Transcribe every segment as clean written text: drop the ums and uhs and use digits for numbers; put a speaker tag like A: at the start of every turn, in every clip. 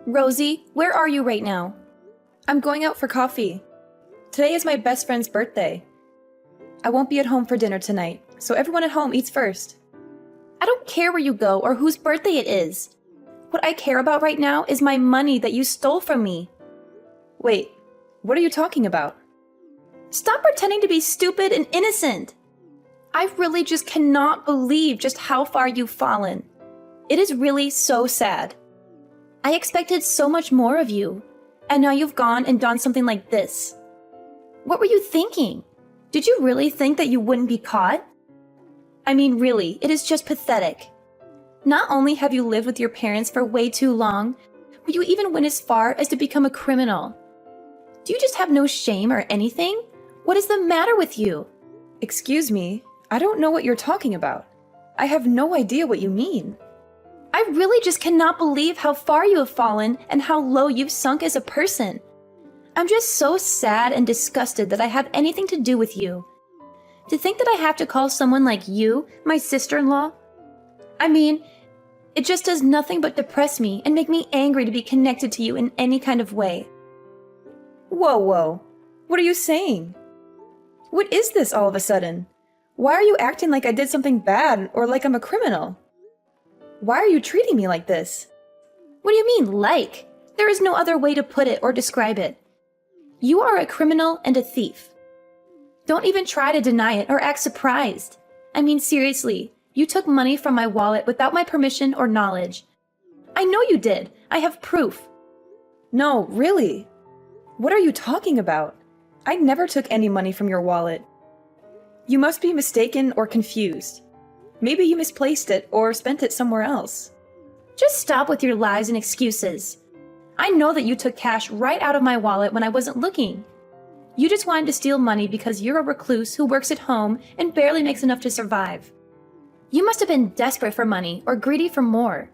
A: Rosie, where are you right now?
B: I'm going out for coffee. Today is my best friend's birthday. I won't be at home for dinner tonight, so everyone at home eats first.
A: I don't care where you go or whose birthday it is. What I care about right now is my money that you stole from me.
B: Wait, what are you talking about?
A: Stop pretending to be stupid and innocent. I really just cannot believe just how far you've fallen. It is really so sad. I expected so much more of you, and now you've gone and done something like this. What were you thinking? Did you really think that you wouldn't be caught? I mean, really, it is just pathetic. Not only have you lived with your parents for way too long, but you even went as far as to become a criminal. Do you just have no shame or anything? What is the matter with you?
B: Excuse me, I don't know what you're talking about. I have no idea what you mean.
A: I really just cannot believe how far you have fallen and how low you've sunk as a person. I'm just so sad and disgusted that I have anything to do with you. To think that I have to call someone like you my sister-in-law? I mean, it just does nothing but depress me and make me angry to be connected to you in any kind of way.
B: Whoa. What are you saying? What is this all of a sudden? Why are you acting like I did something bad or like I'm a criminal? Why are you treating me like this?
A: What do you mean, like? There is no other way to put it or describe it. You are a criminal and a thief. Don't even try to deny it or act surprised. I mean, seriously, you took money from my wallet without my permission or knowledge. I know you did. I have proof.
B: No, really? What are you talking about? I never took any money from your wallet. You must be mistaken or confused. Maybe you misplaced it or spent it somewhere else.
A: Just stop with your lies and excuses. I know that you took cash right out of my wallet when I wasn't looking. You just wanted to steal money because you're a recluse who works at home and barely makes enough to survive. You must have been desperate for money or greedy for more.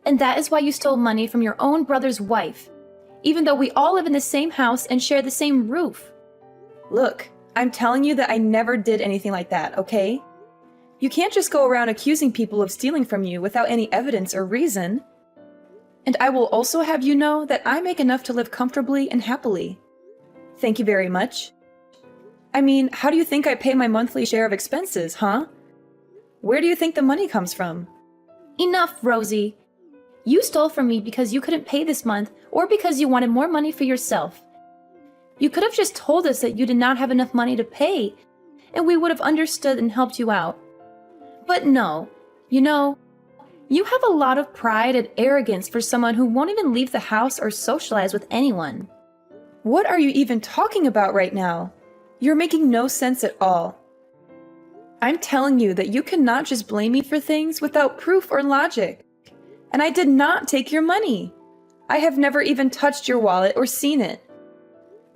A: And that is why you stole money from your own brother's wife, even though we all live in the same house and share the same roof.
B: Look, I'm telling you that I never did anything like that, okay? You can't just go around accusing people of stealing from you without any evidence or reason. And I will also have you know that I make enough to live comfortably and happily. Thank you very much. I mean, how do you think I pay my monthly share of expenses, huh? Where do you think the money comes from?
A: Enough, Rosie. You stole from me because you couldn't pay this month or because you wanted more money for yourself. You could have just told us that you did not have enough money to pay, and we would have understood and helped you out. But no, you know, you have a lot of pride and arrogance for someone who won't even leave the house or socialize with anyone.
B: What are you even talking about right now? You're making no sense at all. I'm telling you that you cannot just blame me for things without proof or logic. And I did not take your money. I have never even touched your wallet or seen it,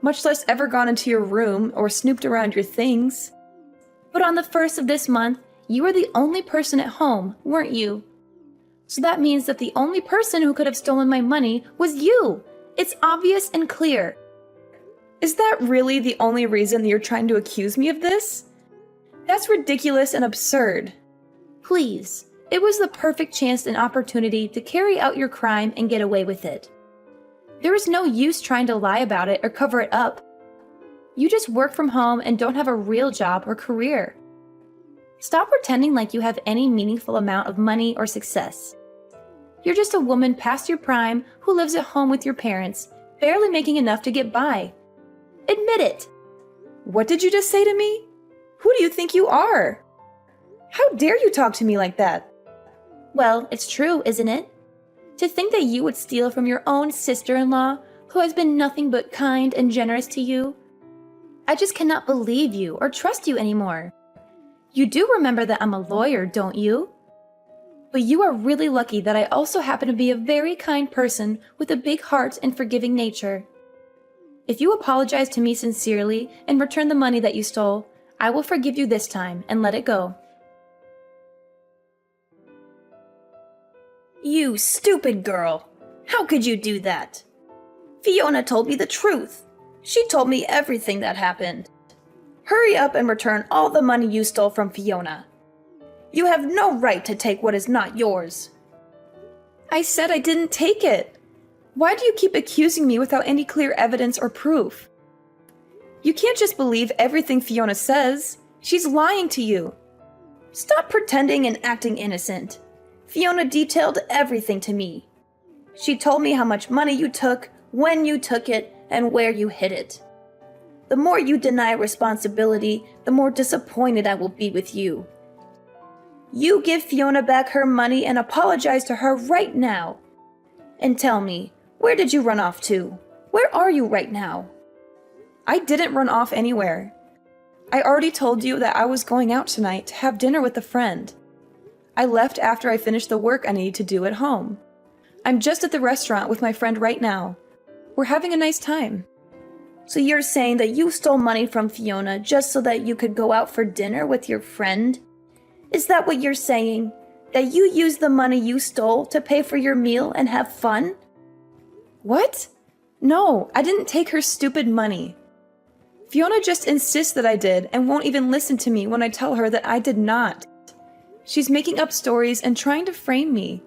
B: much less ever gone into your room or snooped around your things.
A: But on the 1st of this month, you were the only person at home, weren't you? So that means that the only person who could have stolen my money was you. It's obvious and clear.
B: Is that really the only reason that you're trying to accuse me of this? That's ridiculous and absurd.
A: Please, it was the perfect chance and opportunity to carry out your crime and get away with it. There is no use trying to lie about it or cover it up. You just work from home and don't have a real job or career. Stop pretending like you have any meaningful amount of money or success. You're just a woman past your prime who lives at home with your parents, barely making enough to get by. Admit it!
B: What did you just say to me? Who do you think you are? How dare you talk to me like that?
A: Well, it's true, isn't it? To think that you would steal from your own sister-in-law, who has been nothing but kind and generous to you. I just cannot believe you or trust you anymore. You do remember that I'm a lawyer, don't you? But you are really lucky that I also happen to be a very kind person with a big heart and forgiving nature. If you apologize to me sincerely and return the money that you stole, I will forgive you this time and let it go.
C: You stupid girl! How could you do that? Fiona told me the truth. She told me everything that happened. Hurry up and return all the money you stole from Fiona. You have no right to take what is not yours.
B: I said I didn't take it. Why do you keep accusing me without any clear evidence or proof? You can't just believe everything Fiona says. She's lying to you.
C: Stop pretending and acting innocent. Fiona detailed everything to me. She told me how much money you took, when you took it, and where you hid it. The more you deny responsibility, the more disappointed I will be with you. You give Fiona back her money and apologize to her right now. And tell me, where did you run off to? Where are you right now?
B: I didn't run off anywhere. I already told you that I was going out tonight to have dinner with a friend. I left after I finished the work I needed to do at home. I'm just at the restaurant with my friend right now. We're having a nice time.
C: So you're saying that you stole money from Fiona just so that you could go out for dinner with your friend? Is that what you're saying? That you used the money you stole to pay for your meal and have fun?
B: What? No, I didn't take her stupid money. Fiona just insists that I did and won't even listen to me when I tell her that I did not. She's making up stories and trying to frame me.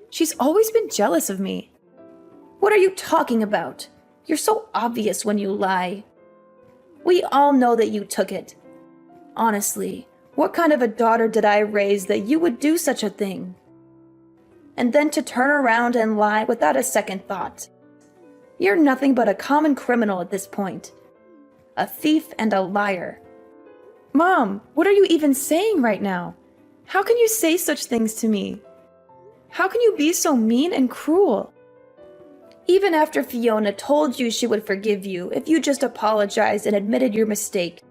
B: She's always been jealous of me.
C: What are you talking about? You're so obvious when you lie. We all know that you took it. Honestly, what kind of a daughter did I raise that you would do such a thing? And then to turn around and lie without a second thought. You're nothing but a common criminal at this point. A thief and a liar.
B: Mom, what are you even saying right now? How can you say such things to me? How can you be so mean and cruel?
C: Even after Fiona told you she would forgive you if you just apologized and admitted your mistake,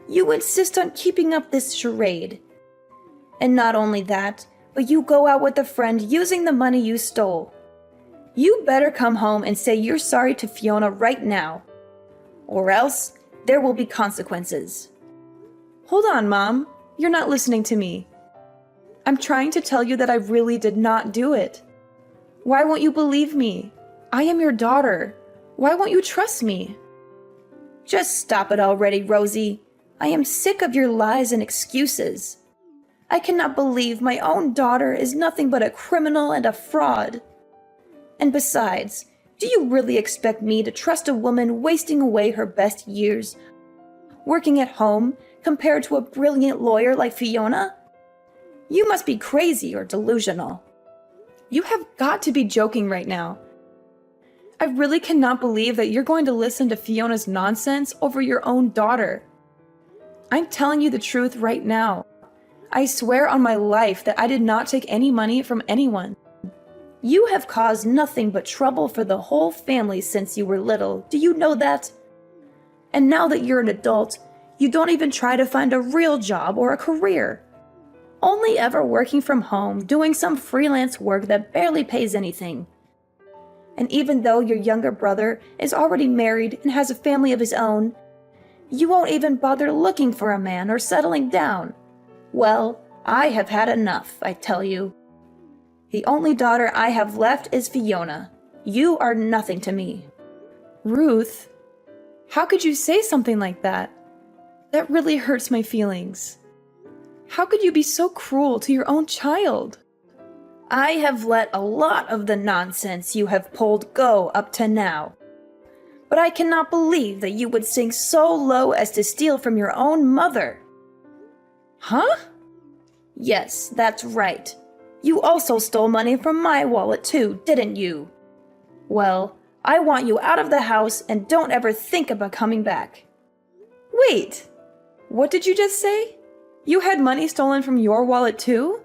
C: you insist on keeping up this charade. And not only that, but you go out with a friend using the money you stole. You better come home and say you're sorry to Fiona right now. Or else, there will be consequences.
B: Hold on, Mom. You're not listening to me. I'm trying to tell you that I really did not do it. Why won't you believe me? I am your daughter. Why won't you trust me?
C: Just stop it already, Rosie. I am sick of your lies and excuses. I cannot believe my own daughter is nothing but a criminal and a fraud. And besides, do you really expect me to trust a woman wasting away her best years, working at home, compared to a brilliant lawyer like Fiona? You must be crazy or delusional.
B: You have got to be joking right now. I really cannot believe that you're going to listen to Fiona's nonsense over your own daughter. I'm telling you the truth right now. I swear on my life that I did not take any money from anyone.
C: You have caused nothing but trouble for the whole family since you were little. Do you know that? And now that you're an adult, you don't even try to find a real job or a career. Only ever working from home, doing some freelance work that barely pays anything. And even though your younger brother is already married and has a family of his own, you won't even bother looking for a man or settling down. Well, I have had enough, I tell you. The only daughter I have left is Fiona. You are nothing to me.
B: Ruth, how could you say something like that? That really hurts my feelings. How could you be so cruel to your own child?
C: I have let a lot of the nonsense you have pulled go up to now. But I cannot believe that you would sink so low as to steal from your own mother.
B: Huh?
C: Yes, that's right. You also stole money from my wallet too, didn't you? Well, I want you out of the house and don't ever think about coming back.
B: Wait, what did you just say? You had money stolen from your wallet too?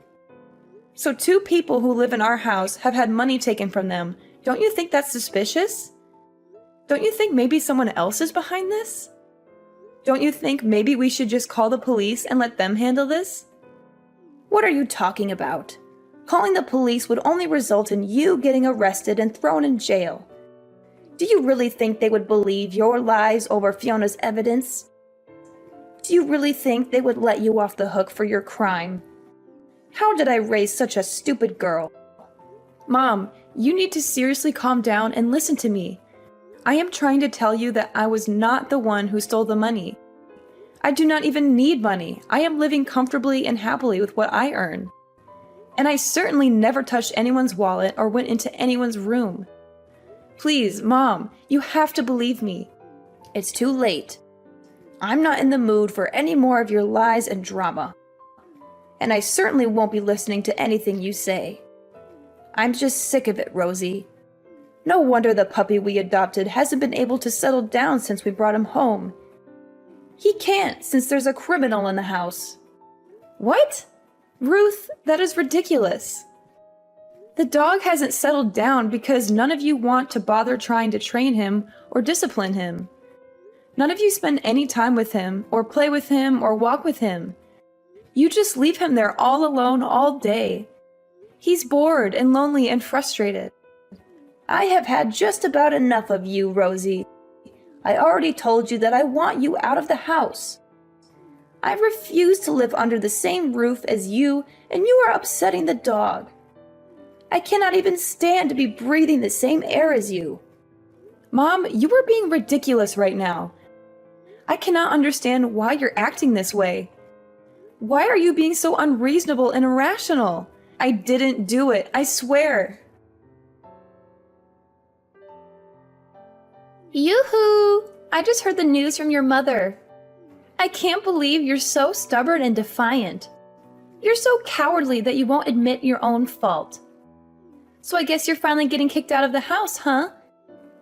B: So 2 people who live in our house have had money taken from them. Don't you think that's suspicious? Don't you think maybe someone else is behind this? Don't you think maybe we should just call the police and let them handle this?
C: What are you talking about? Calling the police would only result in you getting arrested and thrown in jail. Do you really think they would believe your lies over Fiona's evidence? Do you really think they would let you off the hook for your crime? How did I raise such a stupid girl?
B: Mom, you need to seriously calm down and listen to me. I am trying to tell you that I was not the one who stole the money. I do not even need money. I am living comfortably and happily with what I earn. And I certainly never touched anyone's wallet or went into anyone's room. Please, Mom, you have to believe me.
C: It's too late. I'm not in the mood for any more of your lies and drama. And I certainly won't be listening to anything you say. I'm just sick of it, Rosie. No wonder the puppy we adopted hasn't been able to settle down since we brought him home. He can't, since there's a criminal in the house.
B: What? Ruth, that is ridiculous. The dog hasn't settled down because none of you want to bother trying to train him or discipline him. None of you spend any time with him, or play with him, or walk with him. You just leave him there all alone all day. He's bored and lonely and frustrated.
C: I have had just about enough of you, Rosie. I already told you that I want you out of the house. I refuse to live under the same roof as you, and you are upsetting the dog. I cannot even stand to be breathing the same air as you.
B: Mom, you are being ridiculous right now. I cannot understand why you're acting this way. Why are you being so unreasonable and irrational? I didn't do it, I swear.
A: Yoo-hoo! I just heard the news from your mother. I can't believe you're so stubborn and defiant. You're so cowardly that you won't admit your own fault. So I guess you're finally getting kicked out of the house, huh?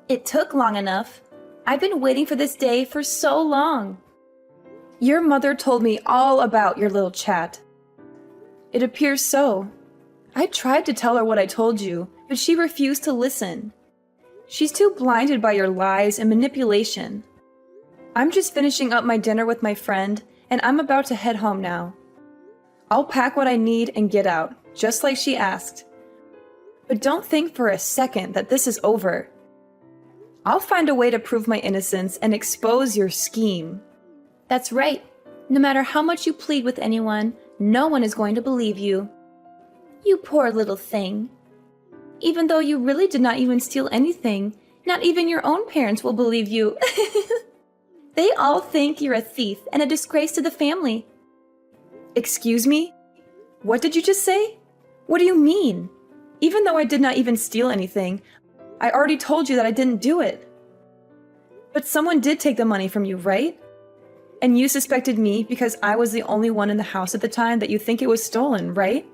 A: It took long enough. I've been waiting for this day for so long.
B: Your mother told me all about your little chat. It appears so. I tried to tell her what I told you, but she refused to listen. She's too blinded by your lies and manipulation. I'm just finishing up my dinner with my friend, and I'm about to head home now. I'll pack what I need and get out, just like she asked. But don't think for a second that this is over. I'll find a way to prove my innocence and expose your scheme.
A: That's right. No matter how much you plead with anyone, no one is going to believe you. You poor little thing. Even though you really did not even steal anything, not even your own parents will believe you. They all think you're a thief and a disgrace to the family.
B: Excuse me? What did you just say? What do you mean? Even though I did not even steal anything, I already told you that I didn't do it. But someone did take the money from you, right? And you suspected me because I was the only one in the house at the time that you think it was stolen, right?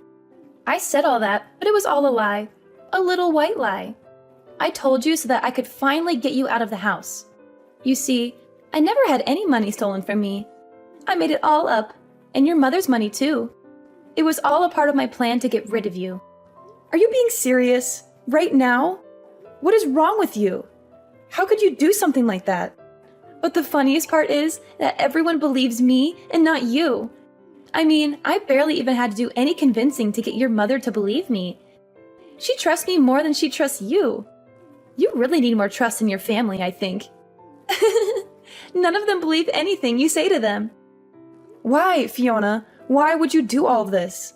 A: I said all that, but it was all a lie. A little white lie. I told you so that I could finally get you out of the house. You see, I never had any money stolen from me. I made it all up, and your mother's money too. It was all a part of my plan to get rid of you.
B: Are you being serious? Right now? What is wrong with you? How could you do something like that? But the funniest part is that everyone believes me and not you. I mean, I barely even had to do any convincing to get your mother to believe me. She trusts me more than she trusts you. You really need more trust in your family, I think. None of them believe anything you say to them. Why, Fiona? Why would you do all of this?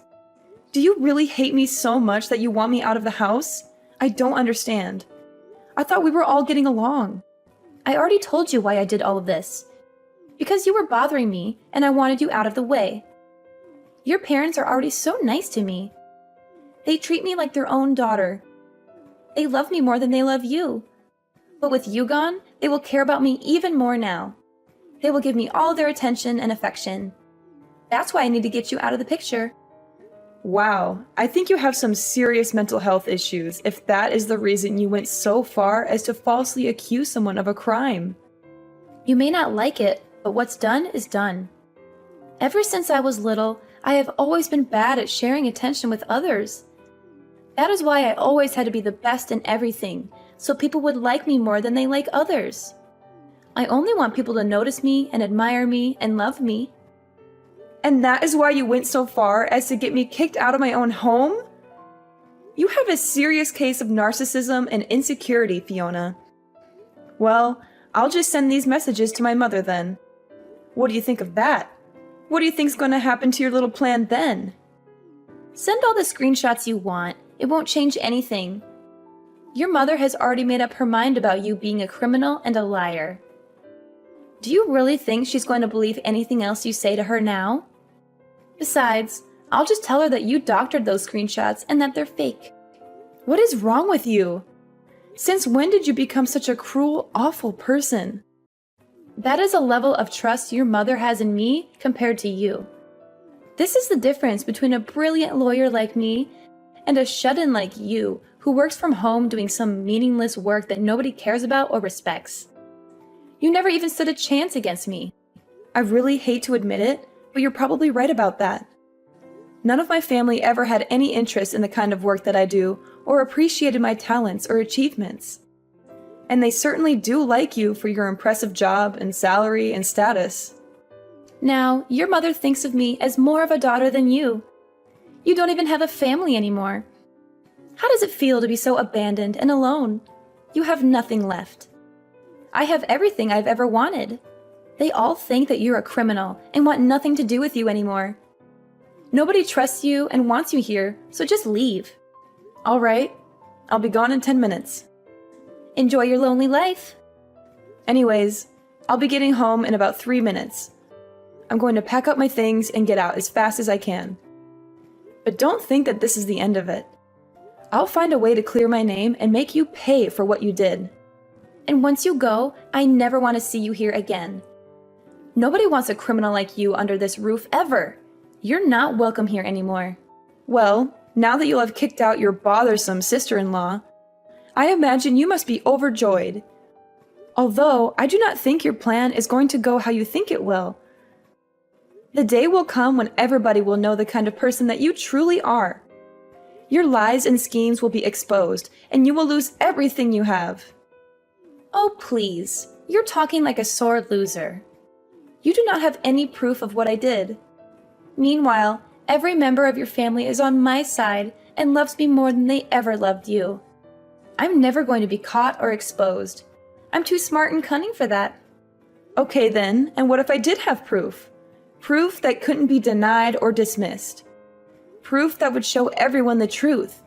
B: Do you really hate me so much that you want me out of the house? I don't understand. I thought we were all getting along.
A: I already told you why I did all of this. Because you were bothering me, and I wanted you out of the way. Your parents are already so nice to me. They treat me like their own daughter. They love me more than they love you. But with you gone, they will care about me even more now. They will give me all their attention and affection. That's why I need to get you out of the picture.
B: Wow, I think you have some serious mental health issues if that is the reason you went so far as to falsely accuse someone of a crime.
A: You may not like it, but what's done is done. Ever since I was little, I have always been bad at sharing attention with others. That is why I always had to be the best in everything, so people would like me more than they like others. I only want people to notice me and admire me and love me.
B: And that is why you went so far as to get me kicked out of my own home? You have a serious case of narcissism and insecurity, Fiona. Well, I'll just send these messages to my mother then. What do you think of that? What do you think's going to happen to your little plan then?
A: Send all the screenshots you want. It won't change anything. Your mother has already made up her mind about you being a criminal and a liar. Do you really think she's going to believe anything else you say to her now? Besides, I'll just tell her that you doctored those screenshots and that they're fake.
B: What is wrong with you? Since when did you become such a cruel, awful person?
A: That is a level of trust your mother has in me compared to you. This is the difference between a brilliant lawyer like me and a shut-in like you who works from home doing some meaningless work that nobody cares about or respects. You never even stood a chance against me.
B: I really hate to admit it, but you're probably right about that. None of my family ever had any interest in the kind of work that I do or appreciated my talents or achievements. And they certainly do like you for your impressive job and salary and status.
A: Now, your mother thinks of me as more of a daughter than you. You don't even have a family anymore. How does it feel to be so abandoned and alone? You have nothing left. I have everything I've ever wanted. They all think that you're a criminal and want nothing to do with you anymore. Nobody trusts you and wants you here, so just leave.
B: All right, I'll be gone in 10 minutes.
A: Enjoy your lonely life.
B: Anyways, I'll be getting home in about 3 minutes. I'm going to pack up my things and get out as fast as I can. But don't think that this is the end of it. I'll find a way to clear my name and make you pay for what you did.
A: And once you go, I never want to see you here again. Nobody wants a criminal like you under this roof ever. You're not welcome here anymore.
B: Well, now that you'll have kicked out your bothersome sister-in-law, I imagine you must be overjoyed. Although, I do not think your plan is going to go how you think it will. The day will come when everybody will know the kind of person that you truly are. Your lies and schemes will be exposed, and you will lose everything you have.
A: Oh, please. You're talking like a sore loser. You do not have any proof of what I did. Meanwhile, every member of your family is on my side and loves me more than they ever loved you. I'm never going to be caught or exposed. I'm too smart and cunning for that.
B: Okay then, and what if I did have proof? Proof that couldn't be denied or dismissed. Proof that would show everyone the truth.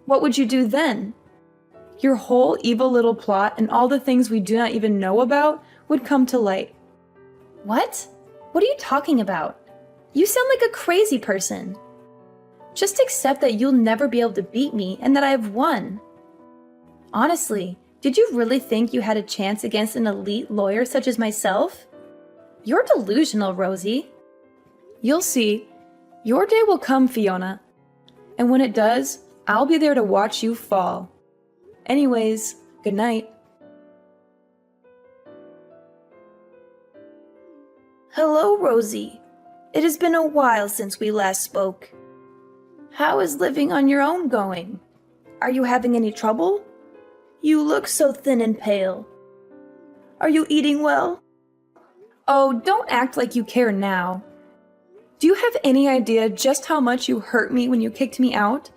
B: What would you do then? Your whole evil little plot and all the things we do not even know about would come to light.
A: What? What are you talking about? You sound like a crazy person. Just accept that you'll never be able to beat me and that I have won. Honestly, did you really think you had a chance against an elite lawyer such as myself? You're delusional, Rosie.
B: You'll see. Your day will come, Fiona. And when it does, I'll be there to watch you fall. Anyways, good night.
C: Hello, Rosie. It has been a while since we last spoke. How is living on your own going? Are you having any trouble? You look so thin and pale. Are you eating well?
B: Oh, don't act like you care now. Do you have any idea just how much you hurt me when you kicked me out?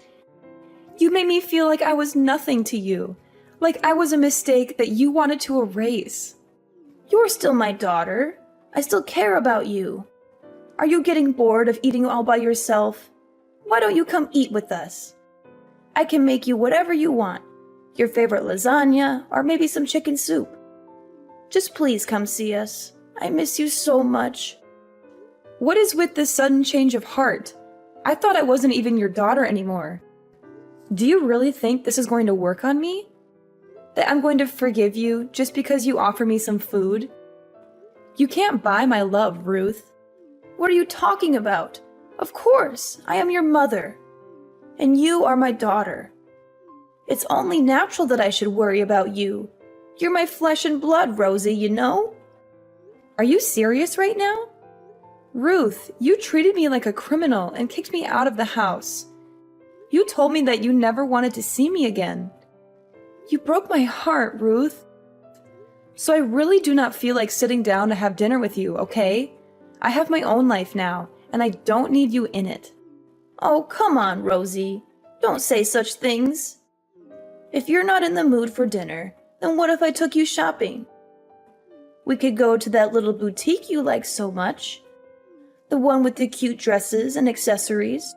B: You made me feel like I was nothing to you, like I was a mistake that you wanted to erase.
C: You're still my daughter. I still care about you. Are you getting bored of eating all by yourself? Why don't you come eat with us? I can make you whatever you want. Your favorite lasagna, or maybe some chicken soup. Just please come see us. I miss you so much.
B: What is with this sudden change of heart? I thought I wasn't even your daughter anymore. Do you really think this is going to work on me? That I'm going to forgive you just because you offer me some food? You can't buy my love, Ruth.
C: What are you talking about? Of course, I am your mother. And you are my daughter. It's only natural that I should worry about you. You're my flesh and blood, Rosie, you know?
B: Are you serious right now? Ruth, you treated me like a criminal and kicked me out of the house. You told me that you never wanted to see me again. You broke my heart, Ruth. So I really do not feel like sitting down to have dinner with you, okay? I have my own life now, and I don't need you in it.
C: Oh, come on, Rosie. Don't say such things. If you're not in the mood for dinner, then what if I took you shopping? We could go to that little boutique you like so much. The one with the cute dresses and accessories.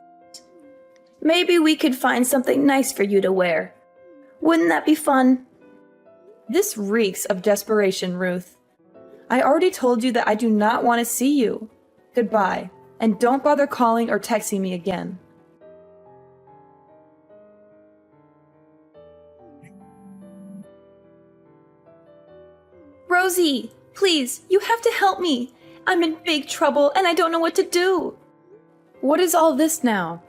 C: Maybe we could find something nice for you to wear. Wouldn't that be fun?
B: This reeks of desperation, Ruth. I already told you that I do not want to see you. Goodbye. And don't bother calling or texting me again.
A: Rosie, please, you have to help me. I'm in big trouble and I don't know what to do.
B: What is all this now?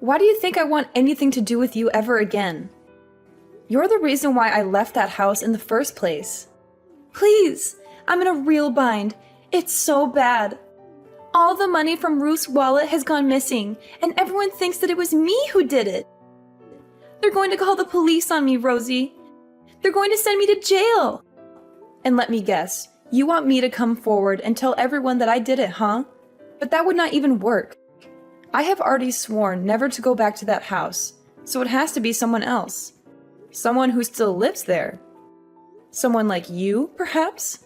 B: Why do you think I want anything to do with you ever again? You're the reason why I left that house in the first place.
A: Please, I'm in a real bind. It's so bad. All the money from Ruth's wallet has gone missing, and everyone thinks that it was me who did it. They're going to call the police on me, Rosie. They're going to send me to jail.
B: And let me guess, you want me to come forward and tell everyone that I did it, huh? But that would not even work. I have already sworn never to go back to that house, so it has to be someone else. Someone who still lives there. Someone like you, perhaps?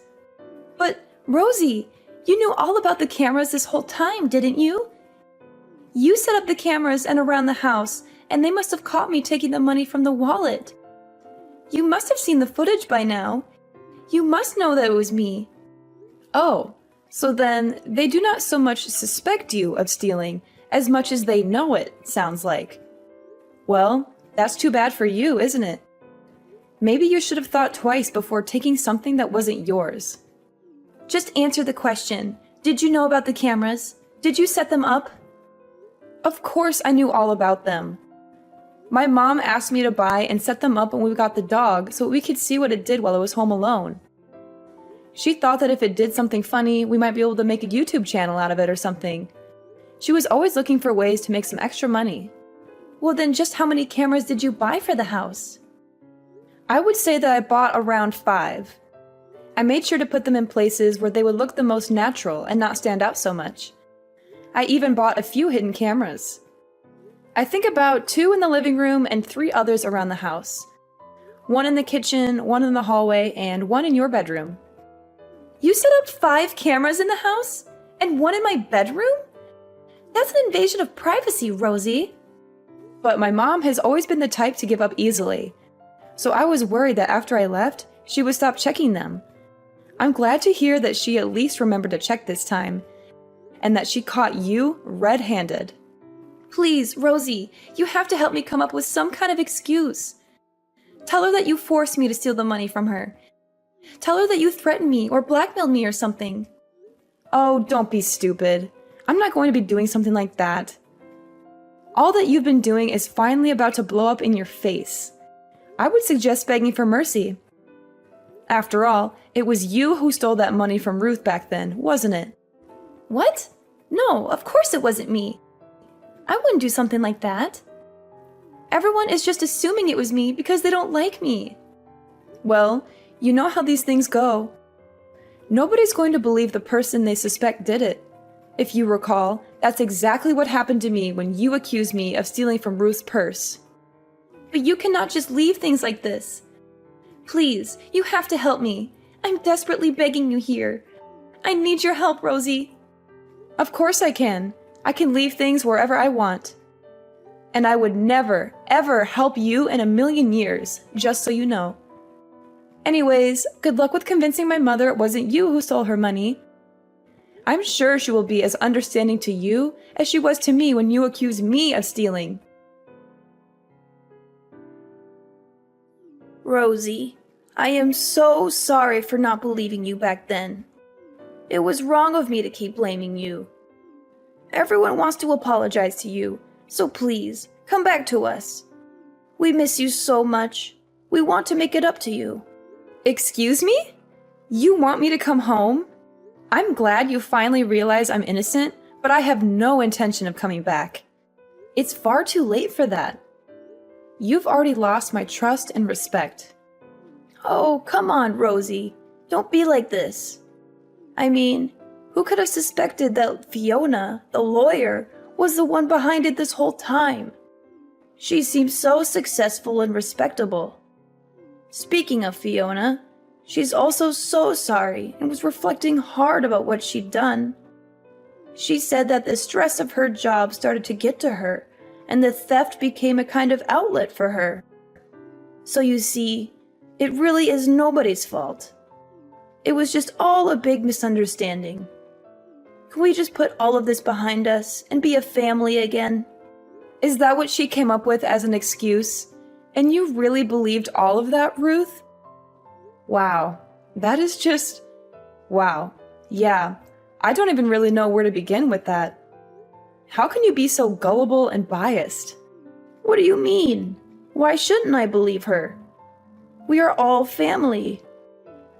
A: But, Rosie, you knew all about the cameras this whole time, didn't you? You set up the cameras and around the house, and they must have caught me taking the money from the wallet. You must have seen the footage by now. You must know that it was me.
B: Oh, so then they do not so much suspect you of stealing as much as they know it, sounds like. Well, that's too bad for you, isn't it? Maybe you should have thought twice before taking something that wasn't yours.
A: Just answer the question. Did you know about the cameras? Did you set them up?
B: Of course I knew all about them. My mom asked me to buy and set them up when we got the dog so we could see what it did while it was home alone. She thought that if it did something funny, we might be able to make a YouTube channel out of it or something. She was always looking for ways to make some extra money.
A: Well, then just how many cameras did you buy for the house?
B: I would say that I bought around 5. I made sure to put them in places where they would look the most natural and not stand out so much. I even bought a few hidden cameras. I think about 2 in the living room and 3 others around the house. 1 in the kitchen, 1 in the hallway, and 1 in your bedroom.
A: You set up 5 cameras in the house? And 1 in my bedroom? That's an invasion of privacy, Rosie.
B: But my mom has always been the type to give up easily. So I was worried that after I left, she would stop checking them. I'm glad to hear that she at least remembered to check this time, and that she caught you red-handed.
A: Please, Rosie, you have to help me come up with some kind of excuse. Tell her that you forced me to steal the money from her. Tell her that you threatened me or blackmailed me or something.
B: Oh, don't be stupid. I'm not going to be doing something like that. All that you've been doing is finally about to blow up in your face. I would suggest begging for mercy. After all, it was you who stole that money from Ruth back then, wasn't it?
A: What? No, of course it wasn't me. I wouldn't do something like that. Everyone is just assuming it was me because they don't like me.
B: Well, you know how these things go. Nobody's going to believe the person they suspect did it. If you recall, that's exactly what happened to me when you accused me of stealing from Ruth's purse.
A: But you cannot just leave things like this. Please, you have to help me. I'm desperately begging you here. I need your help, Rosie.
B: Of course I can. I can leave things wherever I want. And I would never, ever help you in a million years, just so you know. Anyways, good luck with convincing my mother it wasn't you who stole her money. I'm sure she will be as understanding to you as she was to me when you accused me of stealing.
C: Rosie, I am so sorry for not believing you back then. It was wrong of me to keep blaming you. Everyone wants to apologize to you, so please, come back to us. We miss you so much. We want to make it up to you.
B: Excuse me? You want me to come home? I'm glad you finally realize I'm innocent, but I have no intention of coming back. It's far too late for that. You've already lost my trust and respect.
C: Oh, come on, Rosie. Don't be like this. I mean, who could have suspected that Fiona, the lawyer, was the one behind it this whole time? She seems so successful and respectable. Speaking of Fiona, she's also so sorry and was reflecting hard about what she'd done. She said that the stress of her job started to get to her, and the theft became a kind of outlet for her. So you see, it really is nobody's fault. It was just all a big misunderstanding. Can we just put all of this behind us and be a family again?
B: Is that what she came up with as an excuse? And you really believed all of that, Ruth? Wow. That is just... Wow. Yeah. I don't even really know where to begin with that. How can you be so gullible and biased?
C: What do you mean? Why shouldn't I believe her? We are all family.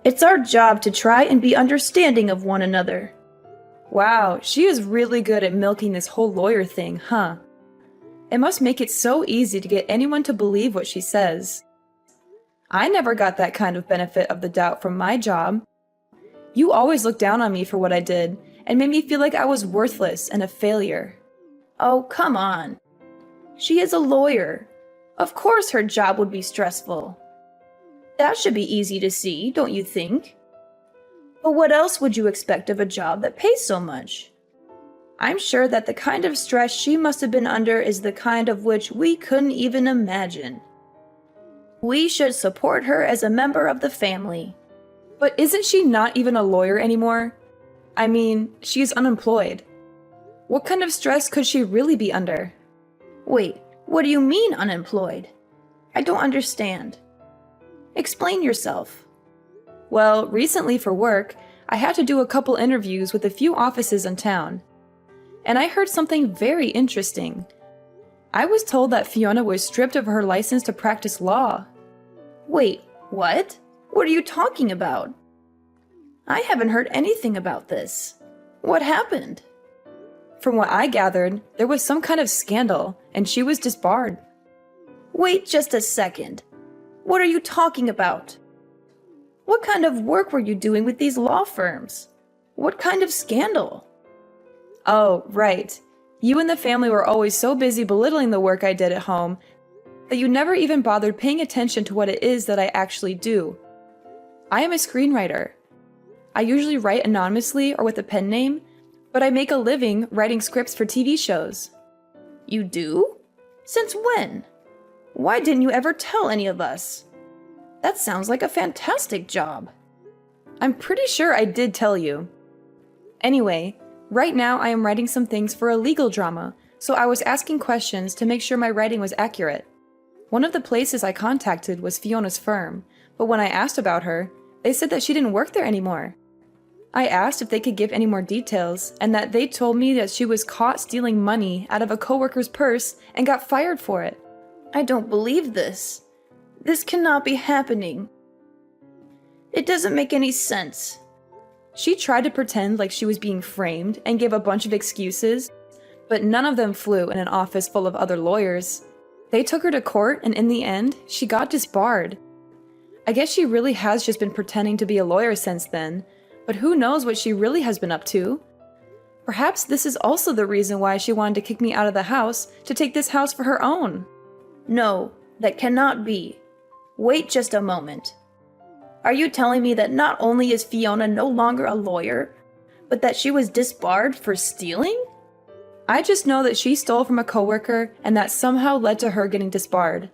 C: It's our job to try and be understanding of one another.
B: Wow, she is really good at milking this whole lawyer thing, huh? It must make it so easy to get anyone to believe what she says. I never got that kind of benefit of the doubt from my job. You always looked down on me for what I did and made me feel like I was worthless and a failure.
C: Oh, come on. She is a lawyer. Of course her job would be stressful. That should be easy to see, don't you think? But what else would you expect of a job that pays so much? I'm sure that the kind of stress she must have been under is the kind of which we couldn't even imagine. We should support her as a member of the family.
B: But isn't she not even a lawyer anymore? I mean, she's unemployed. What kind of stress could she really be under?
C: Wait, what do you mean unemployed? I don't understand. Explain yourself.
B: Well, recently for work, I had to do a couple interviews with a few offices in town. And I heard something very interesting. I was told that Fiona was stripped of her license to practice law.
C: Wait, what? What are you talking about? I haven't heard anything about this. What happened?
B: From what I gathered, there was some kind of scandal, and she was disbarred.
C: Wait just a second. What are you talking about? What kind of work were you doing with these law firms? What kind of scandal?
B: Oh, right. You and the family were always so busy belittling the work I did at home that you never even bothered paying attention to what it is that I actually do. I am a screenwriter. I usually write anonymously or with a pen name, but I make a living writing scripts for TV shows.
C: You do? Since when? Why didn't you ever tell any of us? That sounds like a fantastic job.
B: I'm pretty sure I did tell you. Anyway, right now I am writing some things for a legal drama, so I was asking questions to make sure my writing was accurate. One of the places I contacted was Fiona's firm, but when I asked about her, they said that she didn't work there anymore. I asked if they could give any more details, and that they told me that she was caught stealing money out of a coworker's purse and got fired for it.
C: I don't believe this. This cannot be happening. It doesn't make any sense.
B: She tried to pretend like she was being framed and gave a bunch of excuses, but none of them flew in an office full of other lawyers. They took her to court, and in the end, she got disbarred. I guess she really has just been pretending to be a lawyer since then, but who knows what she really has been up to? Perhaps this is also the reason why she wanted to kick me out of the house to take this house for her own.
C: No, that cannot be. Wait just a moment. Are you telling me that not only is Fiona no longer a lawyer, but that she was disbarred for stealing?
B: I just know that she stole from a coworker and that somehow led to her getting disbarred.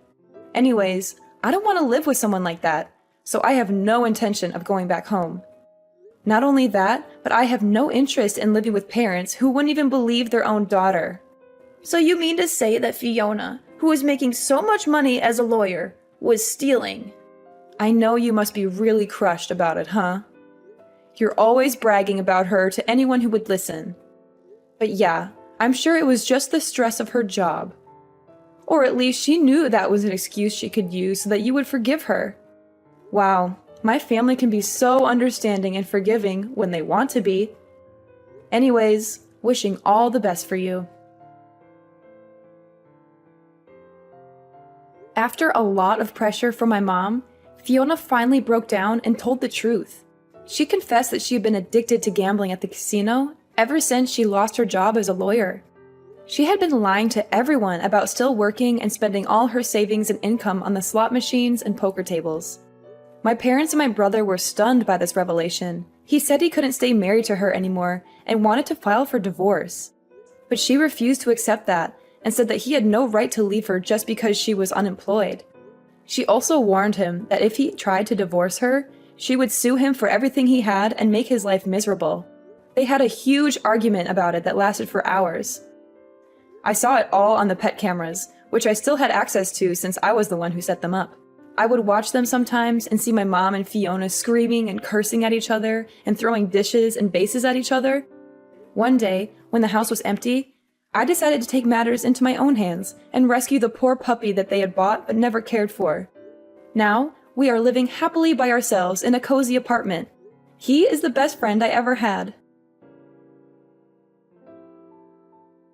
B: Anyways, I don't want to live with someone like that, so I have no intention of going back home. Not only that, but I have no interest in living with parents who wouldn't even believe their own daughter.
C: So you mean to say that Fiona, who was making so much money as a lawyer, was stealing?
B: I know you must be really crushed about it, huh? You're always bragging about her to anyone who would listen. But yeah, I'm sure it was just the stress of her job. Or at least she knew that was an excuse she could use so that you would forgive her. Wow, my family can be so understanding and forgiving when they want to be. Anyways, wishing all the best for you. After a lot of pressure from my mom, Fiona finally broke down and told the truth. She confessed that she had been addicted to gambling at the casino ever since she lost her job as a lawyer. She had been lying to everyone about still working and spending all her savings and income on the slot machines and poker tables. My parents and my brother were stunned by this revelation. He said he couldn't stay married to her anymore and wanted to file for divorce. But she refused to accept that and said that he had no right to leave her just because she was unemployed. She also warned him that if he tried to divorce her, she would sue him for everything he had and make his life miserable. They had a huge argument about it that lasted for hours. I saw it all on the pet cameras, which I still had access to since I was the one who set them up. I would watch them sometimes and see my mom and Fiona screaming and cursing at each other and throwing dishes and vases at each other. One day, when the house was empty, I decided to take matters into my own hands and rescue the poor puppy that they had bought but never cared for. Now, we are living happily by ourselves in a cozy apartment. He is the best friend I ever had.